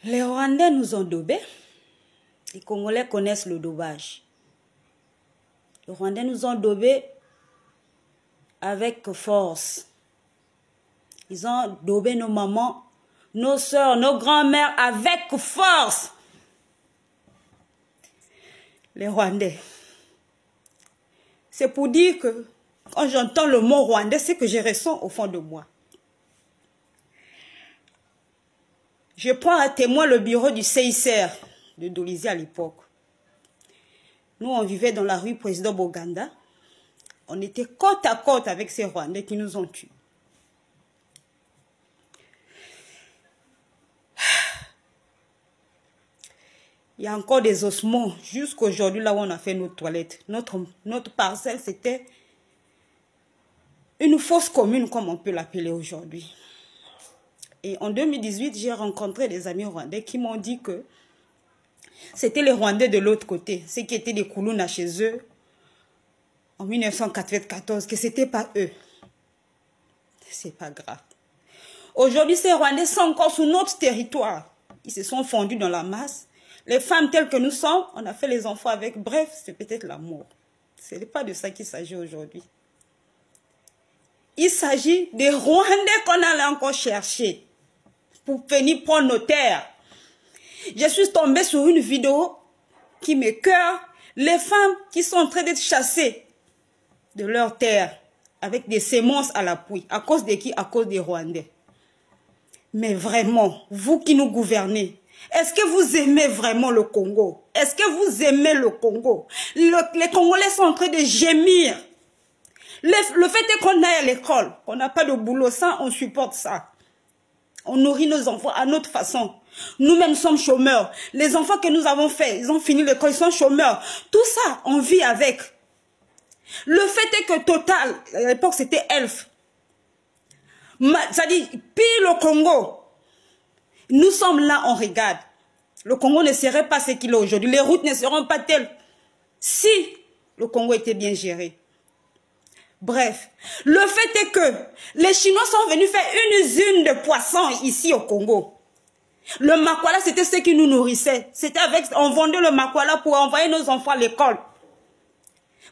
Les Rwandais nous ont daubés. Les Congolais connaissent le daubage. Les Rwandais nous ont daubés avec force. Ils ont daubé nos mamans, nos soeurs, nos grands-mères avec force. Les Rwandais. C'est pour dire que quand j'entends le mot Rwandais, c'est que je ressens au fond de moi. Je prends à témoin le bureau du CICR de Dolisie à l'époque. Nous, on vivait dans la rue Président Boganda. On était côte à côte avec ces Rwandais qui nous ont tués. Il y a encore des ossements jusqu'aujourd'hui là où on a fait nos toilettes. Notre parcelle, c'était une fosse commune, comme on peut l'appeler aujourd'hui. Et en 2018, j'ai rencontré des amis rwandais qui m'ont dit que c'était les Rwandais de l'autre côté, ceux qui étaient des Koulouna chez eux en 1994, que ce n'était pas eux. C'est pas grave. Aujourd'hui, ces Rwandais sont encore sur notre territoire. Ils se sont fondus dans la masse. Les femmes telles que nous sommes, on a fait les enfants avec. Bref, c'est peut-être la mort. Ce n'est pas de ça qu'il s'agit aujourd'hui. Il s'agit des Rwandais qu'on allait encore chercher pour venir prendre nos terres. Je suis tombée sur une vidéo qui m'écoeure. Les femmes qui sont en train d'être chassées de leurs terres avec des semences à l'appui. À cause de qui? À cause des Rwandais. Mais vraiment, vous qui nous gouvernez, est-ce que vous aimez vraiment le Congo? Est-ce que vous aimez le Congo? Les Congolais sont en train de gémir. Le fait est qu'on aille à l'école, qu'on n'a pas de boulot, ça, on supporte ça. On nourrit nos enfants à notre façon. Nous-mêmes sommes chômeurs. Les enfants que nous avons faits, ils ont fini l'école, ils sont chômeurs. Tout ça, on vit avec. Le fait est que Total, à l'époque c'était Elf. C'est-à-dire, pire le Congo. Nous sommes là, on regarde. Le Congo ne serait pas ce qu'il est aujourd'hui. Les routes ne seront pas telles si le Congo était bien géré. Bref, le fait est que les Chinois sont venus faire une usine de poissons ici au Congo. Le makwala, c'était ce qui nous nourrissait. C'était avec, on vendait le makwala pour envoyer nos enfants à l'école.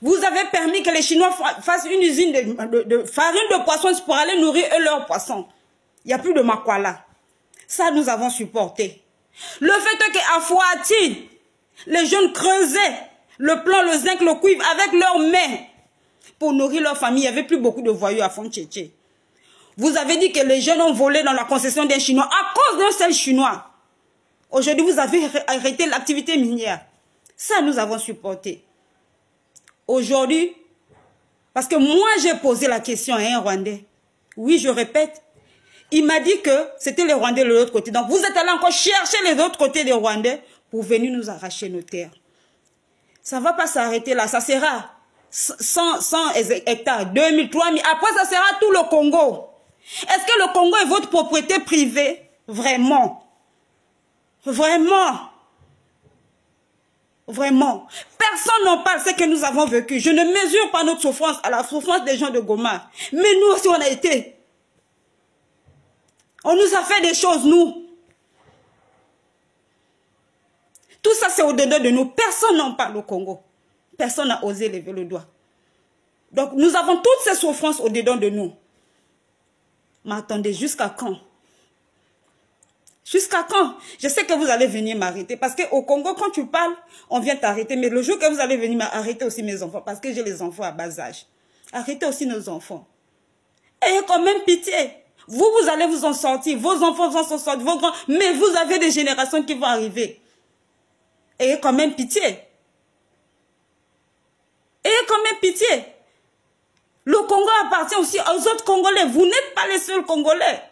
Vous avez permis que les Chinois fassent une usine de farine de poissons pour aller nourrir eux leurs poissons. Il n'y a plus de makwala. Ça, nous avons supporté. Le fait est qu'à Fouati, les jeunes creusaient le plomb, le zinc, le cuivre avec leurs mains pour nourrir leur famille. Il n'y avait plus beaucoup de voyous à Font-Tchétché. Vous avez dit que les jeunes ont volé dans la concession d'un Chinois à cause d'un seul Chinois. Aujourd'hui, vous avez arrêté l'activité minière. Ça, nous avons supporté. Aujourd'hui, parce que moi, j'ai posé la question à un Rwandais. Oui, je répète. Il m'a dit que c'était les Rwandais de l'autre côté. Donc, vous êtes allés encore chercher les autres côtés des Rwandais pour venir nous arracher nos terres. Ça ne va pas s'arrêter là. Ça sera 100 hectares, 2000, 3000. Après, ça sera tout le Congo. Est-ce que le Congo est votre propriété privée? Vraiment. Vraiment. Vraiment. Personne n'en parle, ce que nous avons vécu. Je ne mesure pas notre souffrance à la souffrance des gens de Goma. Mais nous aussi, on a été. On nous a fait des choses, nous. Tout ça, c'est au-dedans de nous. Personne n'en parle au Congo. Personne n'a osé lever le doigt. Donc, nous avons toutes ces souffrances au-dedans de nous. Mais attendez, jusqu'à quand? Jusqu'à quand? Je sais que vous allez venir m'arrêter. Parce qu'au Congo, quand tu parles, on vient t'arrêter. Mais le jour que vous allez venir m'arrêter aussi mes enfants, parce que j'ai les enfants à bas âge. Arrêtez aussi nos enfants. Ayez quand même pitié. Vous allez vous en sortir. Vos enfants vont s'en sortir. Vos grands. Mais vous avez des générations qui vont arriver. Ayez quand même pitié. Ayez quand même pitié. Le Congo appartient aussi aux autres Congolais. Vous n'êtes pas les seuls Congolais.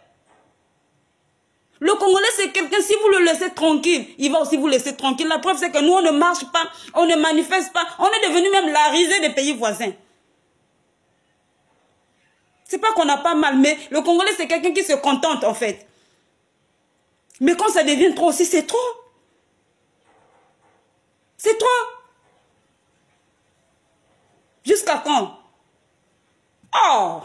Le Congolais, c'est quelqu'un, si vous le laissez tranquille, il va aussi vous laisser tranquille. La preuve, c'est que nous, on ne marche pas, on ne manifeste pas. On est devenu même la risée des pays voisins. C'est pas qu'on n'a pas mal, mais le Congolais, c'est quelqu'un qui se contente, en fait. Mais quand ça devient trop aussi, c'est trop. C'est trop. Jusqu'à quand? Oh!